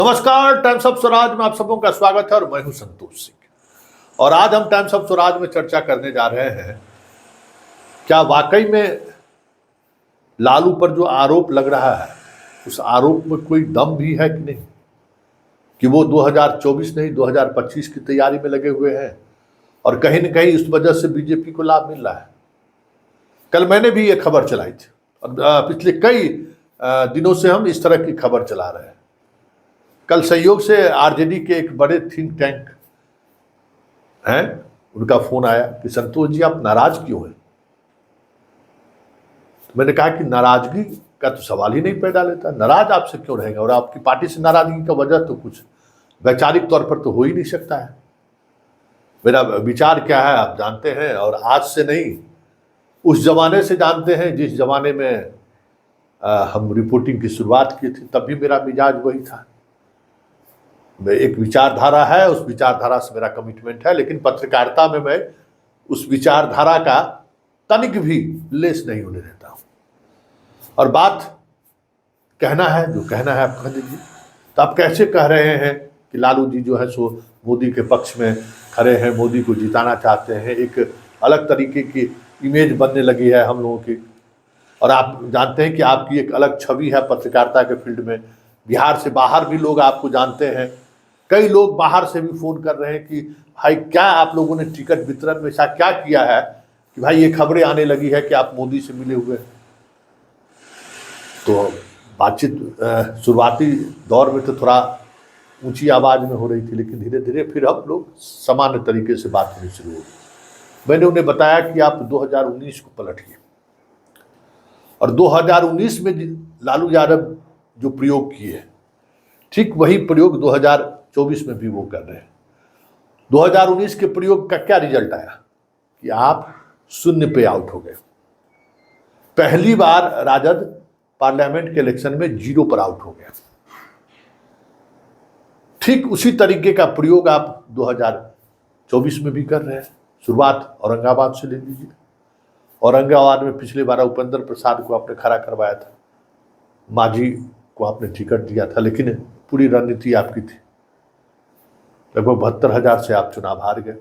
नमस्कार, times of Swaraj में आप सबों का स्वागत है और मैं हूं संतोष सिंह। और आज हम टाइम्स ऑफ स्वराज में चर्चा करने जा रहे हैं, क्या वाकई में लालू पर जो आरोप लग रहा है उस आरोप में कोई दम भी है कि नहीं, कि वो 2024 नहीं 2025 की तैयारी में लगे हुए हैं और कहीं न कहीं इस वजह से बीजेपी को लाभ मिल रहा है। कल मैंने भी ये खबर चलाई थी और पिछले कई दिनों से हम इस तरह की खबर चला रहे हैं। कल संयोग से आरजेडी के एक बड़े थिंक टैंक हैं, उनका फोन आया कि संतोष जी आप नाराज क्यों हैं। तो मैंने कहा कि नाराजगी का तो सवाल ही नहीं पैदा लेता, नाराज आपसे क्यों रहेगा, और आपकी पार्टी से नाराजगी का वजह तो कुछ वैचारिक तौर पर तो हो ही नहीं सकता है। मेरा विचार क्या है आप जानते हैं, और आज से नहीं उस जमाने से जानते हैं जिस जमाने में हम रिपोर्टिंग की शुरुआत की थी, तब भी मेरा मिजाज वही था। एक विचारधारा है, उस विचारधारा से मेरा कमिटमेंट है, लेकिन पत्रकारिता में मैं उस विचारधारा का तनिक भी लेस नहीं होने देता हूं। और बात कहना है, जो कहना है आप कह दीजिए। तो आप कैसे कह रहे हैं कि लालू जी जो है सो मोदी के पक्ष में खड़े हैं, मोदी को जिताना चाहते हैं, एक अलग तरीके की इमेज बनने लगी है हम लोगों की। और आप जानते हैं कि आपकी एक अलग छवि है पत्रकारिता के फील्ड में, बिहार से बाहर भी लोग आपको जानते हैं। कई लोग बाहर से भी फोन कर रहे हैं कि भाई क्या आप लोगों ने टिकट वितरण में ऐसा क्या किया है कि भाई ये खबरें आने लगी है कि आप मोदी से मिले हुए हैं। तो बातचीत शुरुआती दौर में तो थोड़ा ऊंची आवाज में हो रही थी, लेकिन धीरे धीरे फिर हम लोग सामान्य तरीके से बात करनी शुरू हो गई। मैंने उन्हें बताया कि आप 2019 को पलटिए, और 2019 में लालू यादव जो प्रयोग किए ठीक वही प्रयोग 2024 में भी वो कर रहे हैं। 2019 के प्रयोग का क्या रिजल्ट आया कि आप शून्य पे आउट हो गए। पहली बार राजद पार्लियामेंट के इलेक्शन में 0 पर आउट हो गया। ठीक उसी तरीके का प्रयोग आप 2024 में भी कर रहे हैं। शुरुआत औरंगाबाद से ले लीजिए। औरंगाबाद में पिछली बार उपेंद्र प्रसाद को आपने खड़ा करवाया था, मांझी को आपने टिकट दिया था, लेकिन पूरी रणनीति आपकी थी। लगभग 72,000 से आप चुनाव हार गए।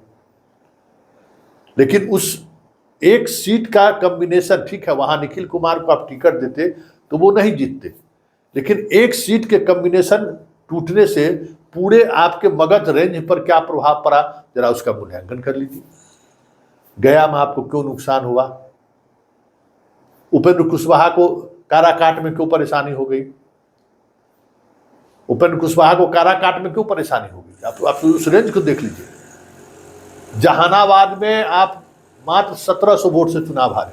लेकिन उस एक सीट का कॉम्बिनेशन, ठीक है वहां निखिल कुमार को आप टिकट देते तो वो नहीं जीतते, लेकिन एक सीट के कॉम्बिनेशन टूटने से पूरे आपके मगध रेंज पर क्या प्रभाव पड़ा, जरा उसका मूल्यांकन कर लीजिए। गया में आपको क्यों नुकसान हुआ, उपेंद्र कुशवाहा को काराकाट में क्यों परेशानी हो गई, उपेंद्र कुशवाहा को काराकाट में क्यों परेशानी हो गई, आप उस रेंज को देख लीजिए। जहानाबाद में आप मात्र 1700 वोट से चुनाव हारे,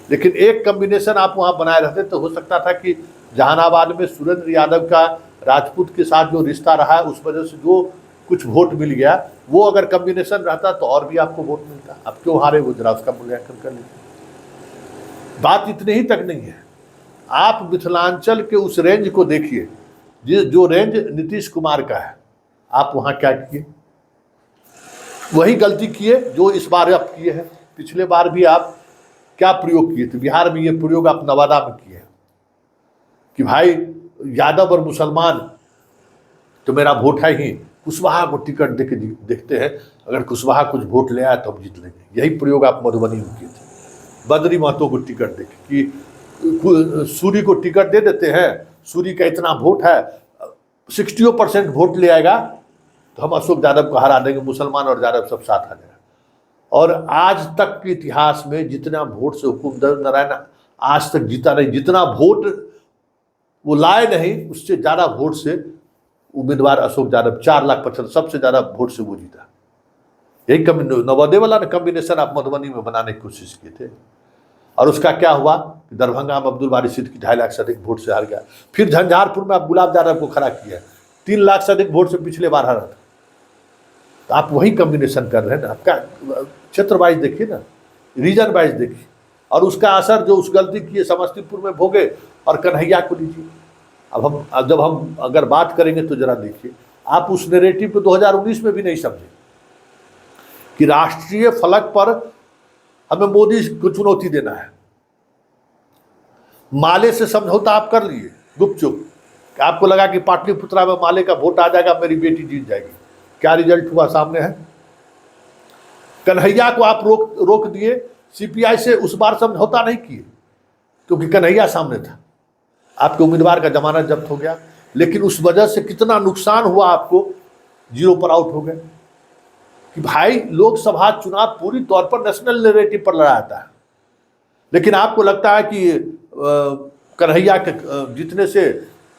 लेकिन एक कॉम्बिनेशन आप वहां बनाए रहते तो हो सकता था कि जहानाबाद में सुरेंद्र यादव का राजपूत के साथ जो रिश्ता रहा है उस वजह से जो कुछ वोट मिल गया, वो अगर कॉम्बिनेशन रहता तो और भी आपको वोट मिलता। आप क्यों हारे वो जरा उसका मूल्यांकन कर लीजिए। बात इतने ही तक नहीं है, आप मिथिलांचल के उस रेंज को देखिए जो रेंज नीतीश कुमार का है। आप वहां क्या किए, वही गलती किए जो इस बार आप किए हैं। पिछले बार भी आप क्या प्रयोग किए थे, बिहार में ये प्रयोग आप नवादा में किए कि भाई यादव और मुसलमान तो मेरा वोट है ही, कुशवाहा को टिकट देके देखते हैं, अगर कुशवाहा कुछ वोट ले आया तो हम जीत लेंगे। यही प्रयोग आप मधुबनी में किए थे। बद्री महतो को टिकट देके कि सूरी को टिकट दे देते हैं, सूरी का इतना वोट है, 60% वोट ले आएगा तो हम अशोक यादव को हरा देंगे, मुसलमान और यादव सब साथ आ जाएगा। और आज तक के इतिहास में जितना वोट से हुकुमदेव नारायण आज तक जीता नहीं, जितना वोट वो लाए नहीं उससे ज्यादा वोट से उम्मीदवार अशोक यादव 4,75,000 सबसे ज्यादा वोट से वो जीता। यही नवोदय वाला कॉम्बिनेशन आप मधुबनी में बनाने की कोशिश किए थे, और उसका क्या हुआ कि दरभंगा में अब्दुल बारी सीट की 2.5 लाख से अधिक वोट से हार गया। फिर झंझारपुर में आप गुलाब यादव को खड़ा किया, 3 लाख से अधिक वोट से पिछले बार हारा था। तो आप वही कॉम्बिनेशन कर रहे हैं ना। आपका क्षेत्र वाइज देखिए ना, रीजन वाइज देखिए, और उसका असर जो उस गलती की समस्तीपुर में भोगे और कन्हैया को लीजिए। अब जब हम अगर बात करेंगे तो जरा देखिए, आप उस नैरेटिव को 2019 में भी नहीं समझे कि राष्ट्रीय फलक पर हमें मोदी को चुनौती देना है। माले से समझौता आप कर लिए गुपचुप, कि आपको लगा कि पाटलिपुत्रा में माले का वोट आ जाएगा, मेरी बेटी जीत जाएगी। क्या रिजल्ट हुआ सामने है। कन्हैया को आप रोक दिए, सीपीआई से उस बार समझौता नहीं किए क्योंकि कन्हैया सामने था, आपके उम्मीदवार का जमानत जब्त हो गया, लेकिन उस वजह से कितना नुकसान हुआ आपको, 0 पर आउट हो गए। कि भाई लोकसभा चुनाव पूरी तौर पर नेशनल नैरेटिव पर लड़ा जाता है, लेकिन आपको लगता है कि कन्हैया के जीतने से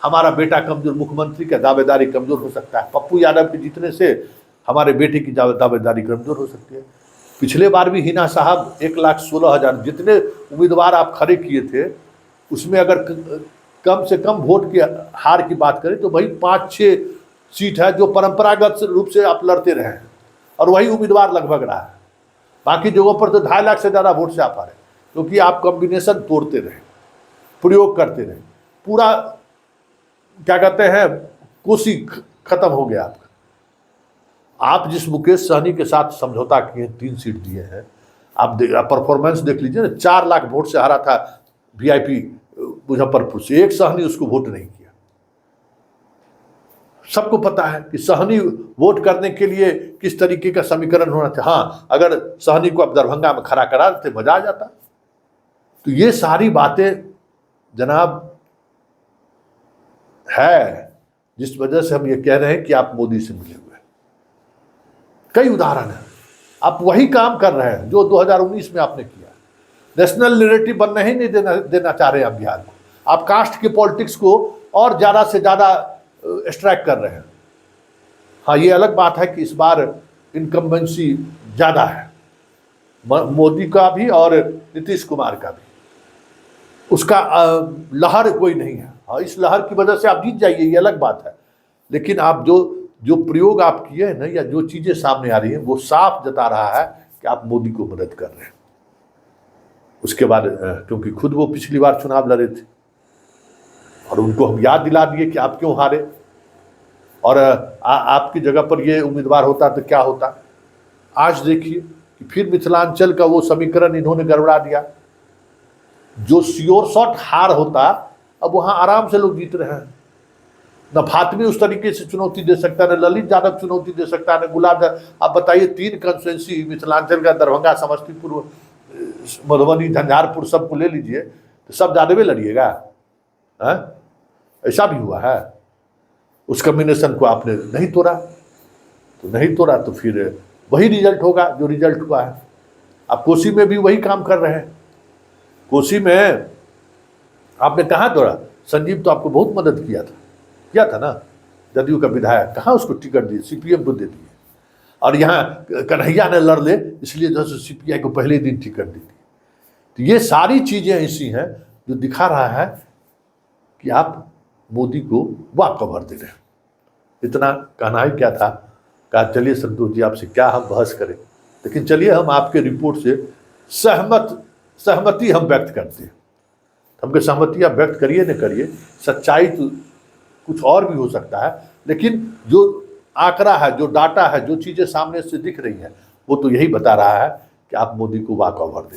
हमारा बेटा कमजोर, मुख्यमंत्री का दावेदारी कमजोर हो सकता है, पप्पू यादव के जीतने से हमारे बेटे की दावेदारी कमजोर हो सकती है। पिछले बार भी हिना साहब 1,16,000 जितने उम्मीदवार आप खड़े किए थे, उसमें अगर कम से कम वोट की हार की बात करें तो भाई 5-6 सीट है जो परंपरागत रूप से आप लड़ते रहे हैं और वही उम्मीदवार लगभग रहा है। बाकी जगहों पर तो 2.5 लाख से ज़्यादा वोट से आप आ रहे, क्योंकि आप कॉम्बिनेशन तोड़ते रहे, प्रयोग करते रहे, पूरा क्या कहते हैं कोसी खत्म हो गया आपका। आप जिस मुकेश सहनी के साथ समझौता किए, 3 सीट दिए हैं, आप परफॉर्मेंस देख लीजिए ना, 4 लाख वोट से हारा था वीआईपी मुजफ्फरपुर से, एक सहनी उसको वोट नहीं किया। सबको पता है कि सहनी वोट करने के लिए किस तरीके का समीकरण होना चाहिए। हाँ, अगर सहनी को आप दरभंगा में खड़ा करा देते मजा आ जाता। तो ये सारी बातें जनाब है जिस वजह से हम ये कह रहे हैं कि आप मोदी से मिले हुए। कई उदाहरण है, आप वही काम कर रहे हैं जो 2019 में आपने किया। नेशनल नैरेटिव बनने ही नहीं देना चाह रहे हैं आप बिहार को। आप कास्ट के पॉलिटिक्स को और ज़्यादा से ज़्यादा एक्सट्रैक्ट कर रहे हैं। हाँ, ये अलग बात है कि इस बार इनकम्बेंसी ज़्यादा है, मोदी का भी और नीतीश कुमार का भी, उसका लहर कोई नहीं है। हाँ, इस लहर की वजह से आप जीत जाइए, ये अलग बात है, लेकिन आप जो प्रयोग आप किए हैं ना, या जो चीज़ें सामने आ रही हैं, वो साफ जता रहा है कि आप मोदी को मदद कर रहे हैं। उसके बाद क्योंकि खुद वो पिछली बार चुनाव लड़े थे और उनको हम याद दिला दिए कि आप क्यों हारे, और आपकी जगह पर ये उम्मीदवार होता तो क्या होता। आज देखिए कि फिर मिथिलांचल का वो समीकरण इन्होंने गड़बड़ा दिया। जो श्योर शॉट हार होता, अब वहाँ आराम से लोग जीत रहे हैं। न फातमी उस तरीके से चुनौती दे सकता है, न ललित यादव चुनौती दे सकता है, न गुलाब। आप बताइए, 3 कंस्टिट्यूंसी मिथिलांचल का, दरभंगा, समस्तीपुर, मधुबनी, झंझारपुर, सबको ले लीजिए तो सब यादव लड़िएगा। ऐसा भी हुआ है। उस कम्बिनेशन को आपने नहीं तोड़ा, तो फिर वही रिजल्ट होगा जो रिजल्ट हुआ है। आप कोसी में भी वही काम कर रहे हैं। कोसी में आपने कहाँ तोड़ा? संजीव तो आपको बहुत मदद किया था ना, जदयू का विधायक, कहाँ उसको टिकट दिए? सीपीएम को दे दिए। और यहाँ कन्हैया ने लड़ ले, इसलिए जो है सीपीआई को पहले दिन टिकट दी थी। तो ये सारी चीज़ें ऐसी हैं जो दिखा रहा है कि आप मोदी को वाह कवर दे रहे हैं। इतना कहना ही क्या था। कहा चलिए संतोष जी, आपसे क्या हम बहस करें, लेकिन चलिए हम आपके रिपोर्ट से सहमति हम व्यक्त करते हैं। हमको सहमति आप व्यक्त करिए न करिए, सच्चाई तो कुछ और भी हो सकता है, लेकिन जो आंकड़ा है, जो डाटा है, जो चीज़ें सामने से दिख रही हैं, वो तो यही बता रहा है कि आप मोदी को वाक ओवर दें।